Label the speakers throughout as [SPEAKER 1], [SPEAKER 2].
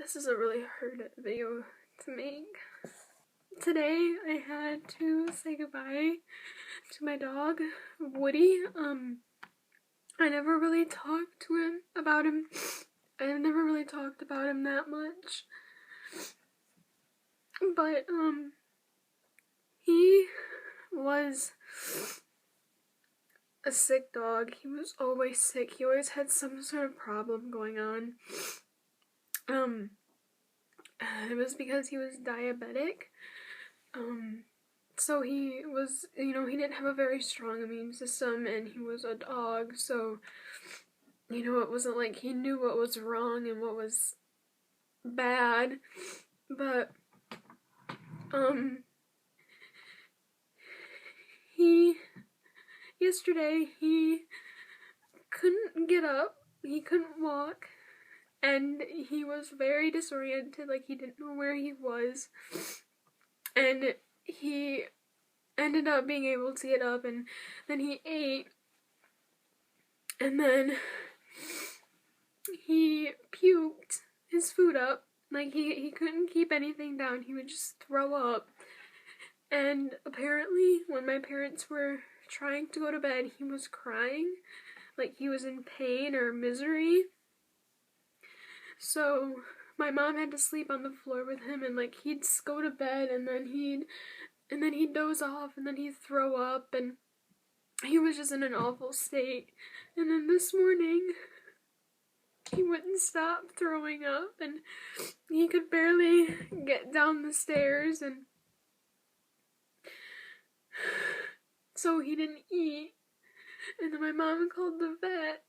[SPEAKER 1] This is a really hard video to make. Today I had to say goodbye to my dog, Woody. I never really talked to him about him. I've never really talked about him that much. But, he was a sick dog. He was always sick. He always had some sort of problem going on. It was because he was diabetic. So he was, he didn't have a very strong immune system, and he was a dog, so, it wasn't like he knew what was wrong and what was bad, but, yesterday, he couldn't get up, he couldn't walk, and he was very disoriented, like he didn't know where he was, and he ended up being able to get up, and then he ate, and then he puked his food up. Like, he couldn't keep anything down, he would just throw up. And apparently, when my parents were trying to go to bed, he was crying, like he was in pain or misery. So my mom had to sleep on the floor with him, and like he'd go to bed, and then he'd doze off, and then he'd throw up, and he was just in an awful state. And then this morning, he wouldn't stop throwing up, and he could barely get down the stairs, and so he didn't eat. And then my mom called the vet,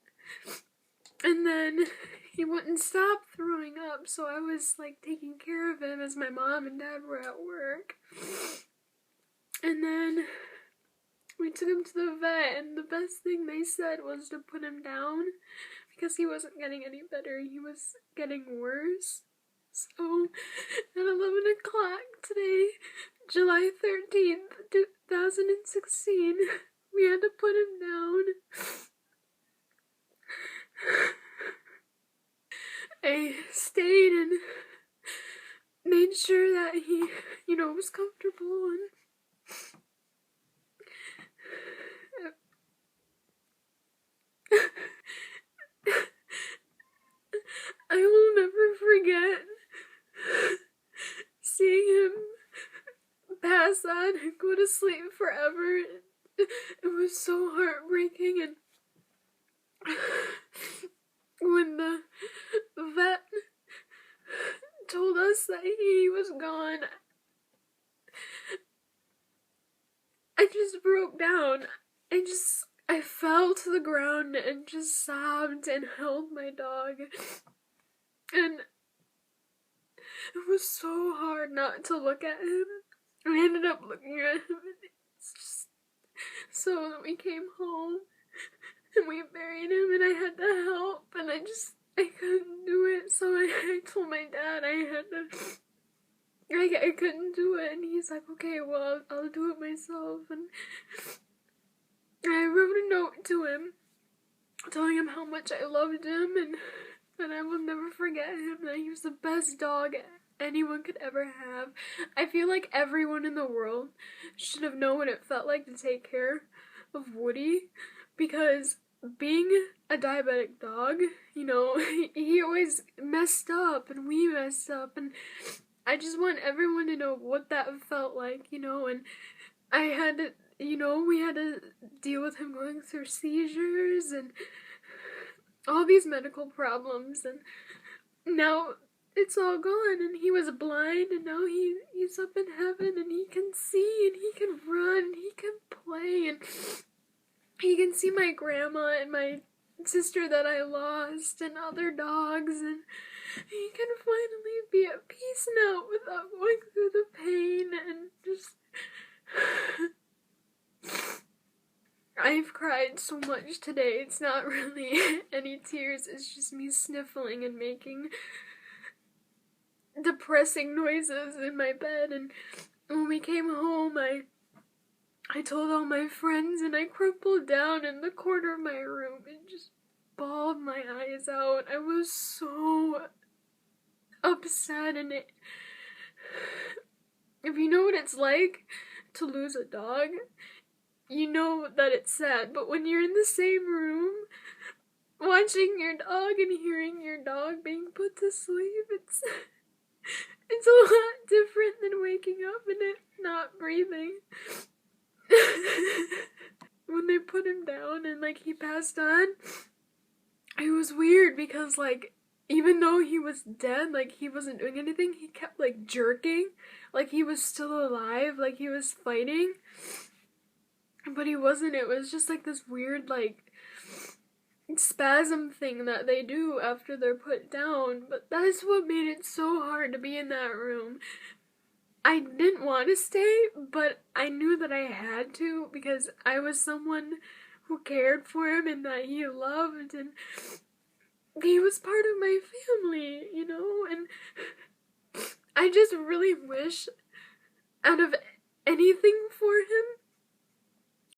[SPEAKER 1] and then he wouldn't stop throwing up, so I was like taking care of him as my mom and dad were at work. And then we took him to the vet, and the best thing they said was to put him down because he wasn't getting any better, he was getting worse. So at 11 o'clock today, July 13th, 2016, we had to put him down. I stayed and made sure that he, was comfortable, and I will never forget seeing him pass on and go to sleep forever. It was so heartbreaking, and when the vet told us that he was gone, I just broke down. I fell to the ground and just sobbed and held my dog. And it was so hard not to look at him. I ended up looking at him, and it's just... So we came home, and we buried him, and I had to help, and I couldn't do it, so I told my dad I couldn't do it, and he's like, okay, well, I'll do it myself, and I wrote a note to him, telling him how much I loved him, and that I will never forget him, that he was the best dog anyone could ever have. I feel like everyone in the world should have known what it felt like to take care of Woody, because being a diabetic dog, he always messed up, and we messed up, and I just want everyone to know what that felt like, and I had to, we had to deal with him going through seizures and all these medical problems, and now it's all gone, and he was blind, and now he's up in heaven, and he can see, and he can run, and he can play, and he can see my grandma and my sister that I lost, and other dogs, and he can finally be at peace now without going through the pain, and just... I've cried so much today, it's not really any tears, it's just me sniffling and making depressing noises in my bed. And when we came home, I told all my friends, and I crumpled down in the corner of my room and just bawled my eyes out. I was so upset, and if you know what it's like to lose a dog, you know that it's sad, but when you're in the same room watching your dog and hearing your dog being put to sleep, it's a lot different than waking up and it not breathing. When they put him down and like he passed on, it was weird because like even though he was dead, like he wasn't doing anything, he kept like jerking, like he was still alive, like he was fighting. But he wasn't. It was just like this weird like spasm thing that they do after they're put down. But that's what made it so hard to be in that room. I didn't want to stay, but I knew that I had to because I was someone who cared for him and that he loved, and he was part of my family, you know? And I just really wish, out of anything for